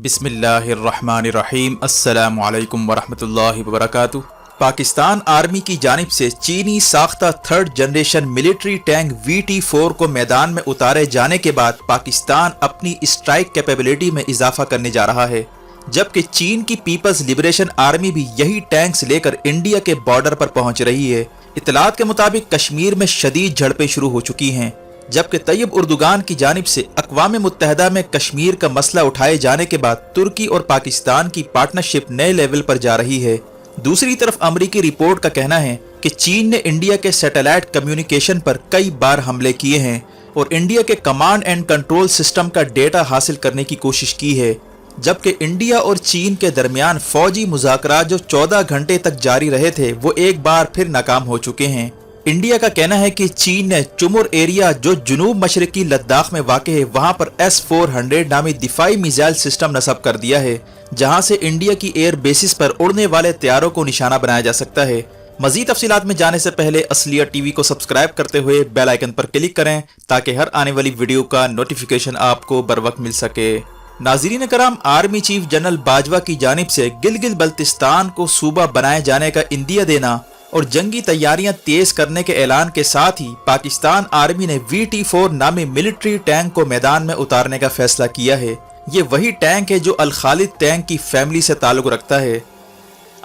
बिस्मिल्लाहिर्रहमानिर्रहीम। अस्सलामु अलैकुम वरहमतुल्लाहि वबरकातुह। पाकिस्तान आर्मी की जानिब से चीनी साख्ता third generation military tank VT-4 को मैदान में उतारे जाने के बाद पाकिस्तान अपनी स्ट्राइक कैपेबिलिटी में इजाफा करने जा रहा है, जबकि चीन की पीपल्स लिबरेशन आर्मी भी यही टैंक्स लेकर इंडिया के बॉर्डर पर पहुंच रही है। इतलात के मुताबिक कश्मीर में शदीद झड़पें शुरू हो चुकी हैं, जबकि तैयब उर्दुगान की जानिब से अक़वाम मुत्तहिदा में कश्मीर का मसला उठाए जाने के बाद तुर्की और पाकिस्तान की पार्टनरशिप नए लेवल पर जा रही है। दूसरी तरफ अमरीकी रिपोर्ट का कहना है कि चीन ने इंडिया के सैटेलाइट कम्युनिकेशन पर कई बार हमले किए हैं और इंडिया के कमांड एंड कंट्रोल सिस्टम का डेटा हासिल करने की कोशिश की है, जबकि इंडिया और चीन के दरमियान फौजी मुज़ाकरात जो 14 घंटे तक जारी रहे थे वो एक बार फिर नाकाम हो चुके हैं। इंडिया का कहना है कि चीन ने चुमुर एरिया जो जुनूब मशरकी लद्दाख में वाक़ है वहां पर S-400 नामी दिफाई मिसाइल सिस्टम नस्ब कर दिया है, जहां से इंडिया की एयर बेसिस पर उड़ने वाले तैयारों को निशाना बनाया जा सकता है। मज़ीद तफसीलात में जाने से पहले असलियत टीवी को सब्सक्राइब करते हुए बेल आइकन पर क्लिक करें ताकि हर आने वाली वीडियो का नोटिफिकेशन आपको बर वक्त मिल सके। नाज़रीन कराम, आर्मी चीफ जनरल बाजवा की जानिब से गिलगित बल्तिस्तान को सूबा बनाए जाने का इंदिया देना और जंगी तैयारियां तेज करने के ऐलान के साथ ही पाकिस्तान आर्मी ने VT-4 नामी मिलिट्री टैंक को मैदान में उतारने का फैसला किया है। ये वही टैंक है जो अल खालिद टैंक की फैमिली से ताल्लुक रखता है।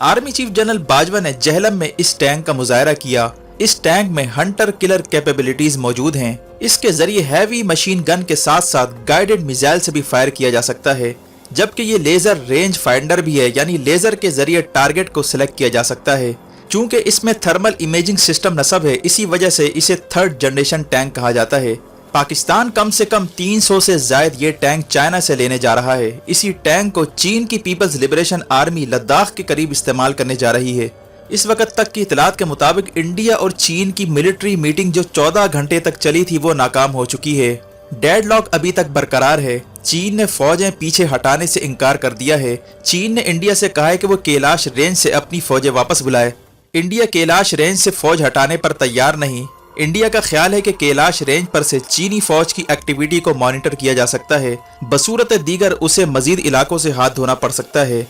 आर्मी चीफ जनरल बाजवा ने जहलम में इस टैंक का मुजाहरा किया। इस टैंक में हंटर किलर कैपेबिलिटीज मौजूद हैं। इसके जरिए हैवी मशीन गन के साथ साथ गाइडेड मिसाइल से भी फायर किया जा सकता है, जबकि ये लेजर रेंज फाइंडर भी है, यानी लेजर के जरिए टारगेट को सिलेक्ट किया जा सकता है। चूंकि इसमें थर्मल इमेजिंग सिस्टम नस्ब है, इसी वजह से इसे थर्ड जनरेशन टैंक कहा जाता है। पाकिस्तान कम से कम 300 से जायद ये टैंक चाइना से लेने जा रहा है। इसी टैंक को चीन की पीपल्स लिबरेशन आर्मी लद्दाख के करीब इस्तेमाल करने जा रही है। इस वक्त तक की इतलात के मुताबिक इंडिया और चीन की मिलिट्री मीटिंग जो 14 घंटे तक चली थी वो नाकाम हो चुकी है। डेडलॉक अभी तक बरकरार है। चीन ने फौजें पीछे हटाने से इनकार कर दिया है। चीन ने इंडिया से कहा है कि वो कैलाश रेंज से अपनी फौजें वापस बुलाए। इंडिया कैलाश रेंज से फौज हटाने पर तैयार नहीं। इंडिया का ख्याल है कि कैलाश रेंज पर से चीनी फौज की एक्टिविटी को मॉनिटर किया जा सकता है, बसूरत दीगर उसे मजीद इलाकों से हाथ धोना पड़ सकता है।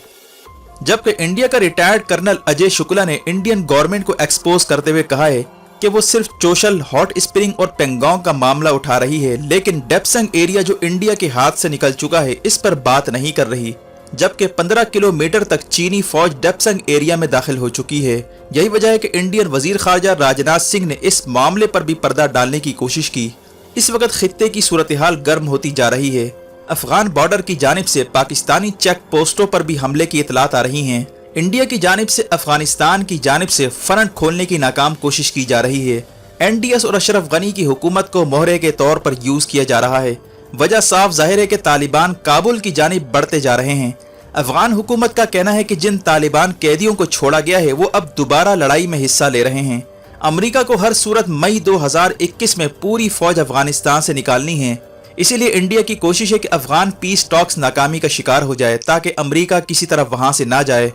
जबकि इंडिया का रिटायर्ड कर्नल अजय शुक्ला ने इंडियन गवर्नमेंट को एक्सपोज करते हुए कहा है कि वो सिर्फ चोशल, हॉट स्प्रिंग और पेंगोंग का मामला उठा रही है, लेकिन डेप्संग एरिया जो इंडिया के हाथ से निकल चुका है इस पर बात नहीं कर रही। जबकि 15 किलोमीटर तक चीनी फौज डेप्संग एरिया में दाखिल हो चुकी है। यही वजह है कि इंडियन वजीर खारजा राजनाथ सिंह ने इस मामले पर भी पर्दा डालने की कोशिश की। इस वक्त खित्ते की सूरत हाल गर्म होती जा रही है। अफगान बॉर्डर की जानिब से पाकिस्तानी चेक पोस्टों पर भी हमले की इतलात आ रही हैं। इंडिया की जानिब से अफगानिस्तान की जानिब से फ्रंट खोलने की नाकाम कोशिश की जा रही है। NDS और अशरफ गनी की हुकूमत को मोहरे के तौर पर यूज किया जा रहा है। वजह साफ जाहिर है कि तालिबान काबुल की जानिब बढ़ते जा रहे हैं। अफगान हुकूमत का कहना है कि जिन तालिबान कैदियों को छोड़ा गया है वो अब दोबारा लड़ाई में हिस्सा ले रहे हैं। अमेरिका को हर सूरत मई 2021 में पूरी फौज अफगानिस्तान से निकालनी है। इसीलिए इंडिया की कोशिश है कि अफगान पीस टॉक्स नाकामी का शिकार हो जाए ताकि अमेरिका किसी तरफ वहां से ना जाए।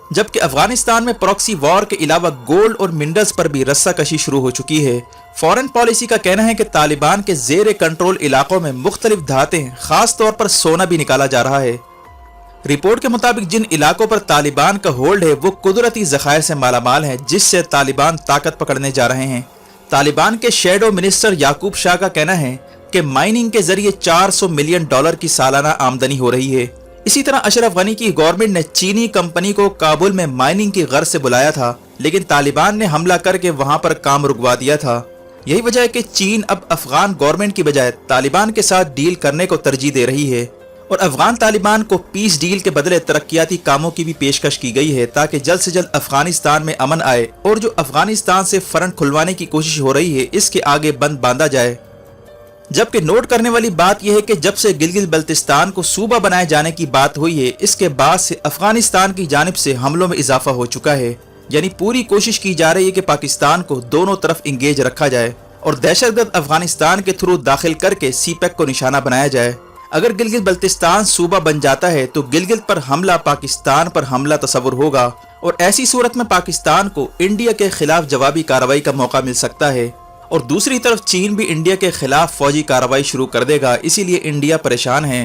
जबकि अफगानिस्तान में प्रॉक्सी वॉर के अलावा गोल्ड और मिनरल्स पर भी रस्साकशी शुरू हो चुकी है। फॉरेन पॉलिसी का कहना है कि तालिबान के जेर कंट्रोल इलाकों में मुख्तलिफ धातें, खास तौर पर सोना भी निकाला जा रहा है। रिपोर्ट के मुताबिक जिन इलाकों पर तालिबान का होल्ड है वो कुदरती ज़खायर से मालामाल है, जिससे तालिबान ताकत पकड़ने जा रहे हैं। तालिबान के शेडो मिनिस्टर याकूब शाह का कहना है कि माइनिंग के जरिए $400 मिलियन की सालाना आमदनी हो रही है। इसी तरह अशरफ गनी की गवर्नमेंट ने चीनी कंपनी को काबुल में माइनिंग की गर्ज से बुलाया था, लेकिन तालिबान ने हमला करके वहां पर काम रुकवा दिया था। यही वजह है कि चीन अब अफगान गवर्नमेंट की बजाय तालिबान के साथ डील करने को तरजीह दे रही है और अफगान तालिबान को पीस डील के बदले तरक्याती कामों की भी पेशकश की गई है ताकि जल्द से जल्द अफगानिस्तान में अमन आए और जो अफगानिस्तान से फ्रंट खुलवाने की कोशिश हो रही है इसके आगे बंद बांधा जाए। जबकि नोट करने वाली बात यह है कि जब से गिलगित बल्तिस्तान को सूबा बनाए जाने की बात हुई है इसके बाद से अफगानिस्तान की जानिब से हमलों में इजाफा हो चुका है। यानी पूरी कोशिश की जा रही है कि पाकिस्तान को दोनों तरफ इंगेज रखा जाए और दहशतगर्द अफगानिस्तान के थ्रू दाखिल करके CPEC को निशाना बनाया जाए। अगर गिलगित बल्तिस्तान सूबा बन जाता है तो गिलगित पर हमला पाकिस्तान पर हमला तस्वुर होगा और ऐसी सूरत में पाकिस्तान को इंडिया के खिलाफ जवाबी कार्रवाई का मौका मिल सकता है और दूसरी तरफ चीन भी इंडिया के खिलाफ फौजी कार्रवाई शुरू कर देगा। इसीलिए इंडिया परेशान है।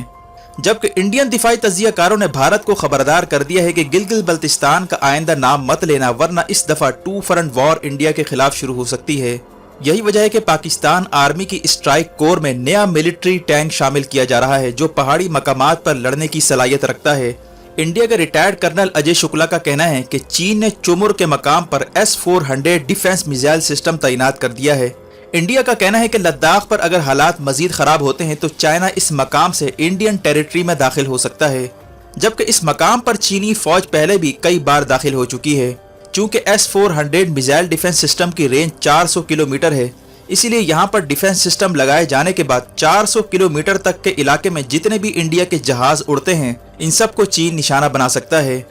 जबकि इंडियन दिफाई तजिया कारों ने भारत को खबरदार कर दिया है कि गिलगित बल्तिस्तान का आइंदा नाम मत लेना, वरना इस दफा 2 फ्रंट वॉर इंडिया के खिलाफ शुरू हो सकती है। यही वजह है कि पाकिस्तान आर्मी की स्ट्राइक कोर में नया मिलिट्री टैंक शामिल किया जा रहा है जो पहाड़ी मकामात पर लड़ने की सलाहियत रखता है। इंडिया के रिटायर्ड कर्नल अजय शुक्ला का कहना है कि चीन ने चुमुर के मकाम पर S-400 डिफेंस मिसाइल सिस्टम तैनात कर दिया है। इंडिया का कहना है कि लद्दाख पर अगर हालात मजीद खराब होते हैं तो चाइना इस मकाम से इंडियन टेरिटरी में दाखिल हो सकता है, जबकि इस मकाम पर चीनी फौज पहले भी कई बार दाखिल हो चुकी है। चूंकि S-400 मिसाइल डिफेंस सिस्टम की रेंज 400 किलोमीटर है, इसीलिए यहाँ पर डिफेंस सिस्टम लगाए जाने के बाद 400 किलोमीटर तक के इलाके में जितने भी इंडिया के जहाज उड़ते हैं, इन सब को चीन निशाना बना सकता है।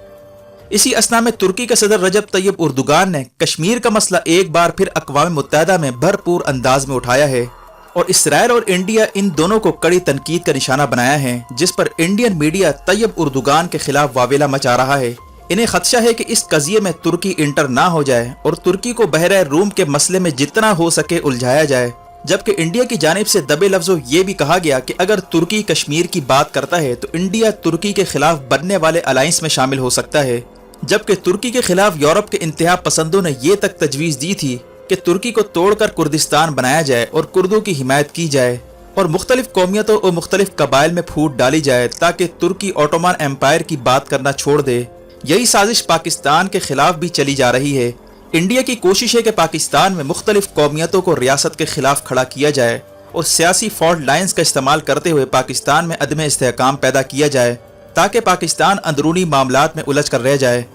इसी असना में तुर्की के सदर रजब तैयब उर्दुगान ने कश्मीर का मसला एक बार फिर अक़वाम मुत्तहिदा में भरपूर अंदाज में उठाया है और इसराइल और इंडिया इन दोनों को कड़ी तनकीद का निशाना बनाया है, जिस पर इंडियन मीडिया तैयब उर्दुगान के खिलाफ वावेला मचा रहा है। इन्हें खदशा है कि इस कज़िये में तुर्की इंटर ना हो जाए और तुर्की को बहरे रूम के मसले में जितना हो सके उलझाया जाए। जबकि इंडिया की जानिब से दबे लफ्जों ये भी कहा गया कि अगर तुर्की कश्मीर की बात करता है तो इंडिया तुर्की के खिलाफ बनने वाले अलायंस में शामिल हो सकता है। जबकि तुर्की के खिलाफ यूरोप के इंतहा पसंदों ने ये तक तजवीज़ दी थी कि तुर्की को तोड़कर कुर्दिस्तान बनाया जाए और कुर्दों की हिमायत की जाए और मुख्तलिफ कौमियतों और मुख्तलिफ कबाइल में फूट डाली जाए ताकि तुर्की ऑटोमान एम्पायर की बात करना छोड़ दे। यही साजिश पाकिस्तान के खिलाफ भी चली जा रही है। इंडिया की कोशिश है कि पाकिस्तान में मुख्तलिफ कौमियतों को रियासत के खिलाफ खड़ा किया जाए और सियासी फॉल्ट लाइन्स का इस्तेमाल करते हुए पाकिस्तान में अदम इस्तेहकाम पैदा किया जाए ताकि पाकिस्तान अंदरूनी मामलात में उलझ कर रह जाए।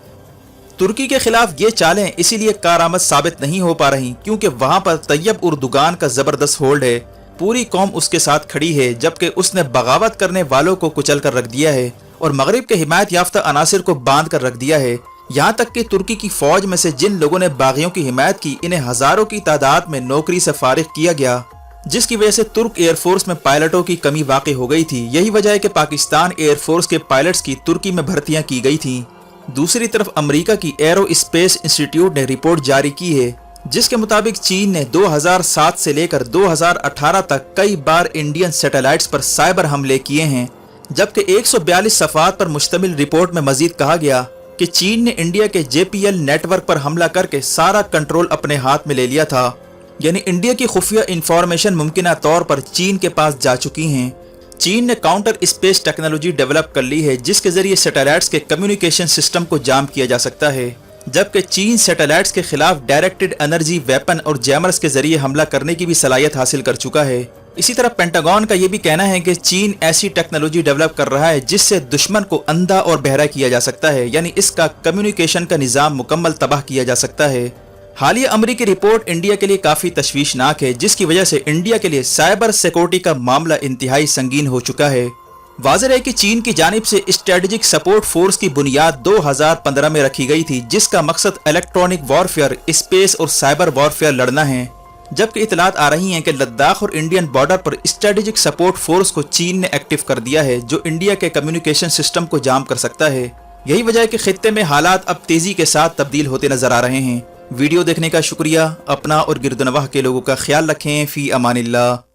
तुर्की के खिलाफ ये चालें इसीलिए कारआमद साबित नहीं हो पा रही क्योंकि वहाँ पर तैयब उर्दुगान का ज़बरदस्त होल्ड है। पूरी कौम उसके साथ खड़ी है, जबकि उसने बगावत करने वालों को कुचल कर रख दिया है और मगरिब के हिमायत याफ्ता अनासिर को बांध कर रख दिया है। यहाँ तक कि तुर्की की फौज में से जिन लोगों ने बागियों की हिमायत की, इन्हें हजारों की तादाद में नौकरी से फारिग किया गया, जिसकी वजह से तुर्क एयरफोर्स में पायलटों की कमी वाक़ई हो गई थी। यही वजह है कि पाकिस्तान एयरफोर्स के पायलट्स की तुर्की में भर्तियां की गई थी। दूसरी तरफ अमेरिका की एरो स्पेस इंस्टीट्यूट ने रिपोर्ट जारी की है जिसके मुताबिक चीन ने 2007 से लेकर 2018 तक कई बार इंडियन सैटेलाइट्स पर साइबर हमले किए हैं। जबकि 142 सफ़ात पर मुश्तमिल रिपोर्ट में मजीद कहा गया कि चीन ने इंडिया के JPL नेटवर्क पर हमला करके सारा कंट्रोल अपने हाथ में ले लिया था। यानी इंडिया की खुफिया इंफॉर्मेशन मुमकिना तौर पर चीन के पास जा चुकी हैं। चीन ने काउंटर स्पेस टेक्नोलॉजी डेवलप कर ली है जिसके जरिए सैटेलाइट्स के कम्युनिकेशन सिस्टम को जाम किया जा सकता है। जबकि चीन सैटेलाइट्स के खिलाफ डायरेक्टेड एनर्जी वेपन और जैमर्स के जरिए हमला करने की भी सलाहियत हासिल कर चुका है। इसी तरह पेंटागन का ये भी कहना है कि चीन ऐसी टेक्नोलॉजी डेवलप कर रहा है जिससे दुश्मन को अंधा और बहरा किया जा सकता है, यानी इसका कम्युनिकेशन का निज़ाम मुकम्मल तबाह किया जा सकता है। हालिया अमरीकी रिपोर्ट इंडिया के लिए काफ़ी तशवीशनाक है जिसकी वजह से इंडिया के लिए साइबर सिक्योरिटी का मामला इंतहाई संगीन हो चुका है। वाज़ेह है कि चीन की जानिब से स्ट्रेटेजिक सपोर्ट फोर्स की बुनियाद 2015 में रखी गई थी जिसका मकसद इलेक्ट्रॉनिक वॉरफेयर, स्पेस और साइबर वॉरफेयर लड़ना है। जबकि इतलात आ रही हैं कि लद्दाख और इंडियन बॉर्डर पर स्ट्रेटेजिक सपोर्ट फोर्स को चीन ने एक्टिव कर दिया है जो इंडिया के कम्युनिकेशन सिस्टम को जाम कर सकता है। यही वजह है कि खित्ते में हालात अब तेजी के साथ तब्दील होते नजर आ रहे हैं। वीडियो देखने का शुक्रिया। अपना और गिरदनवाह के लोगों का ख्याल रखें। फी अमानिल्लाह।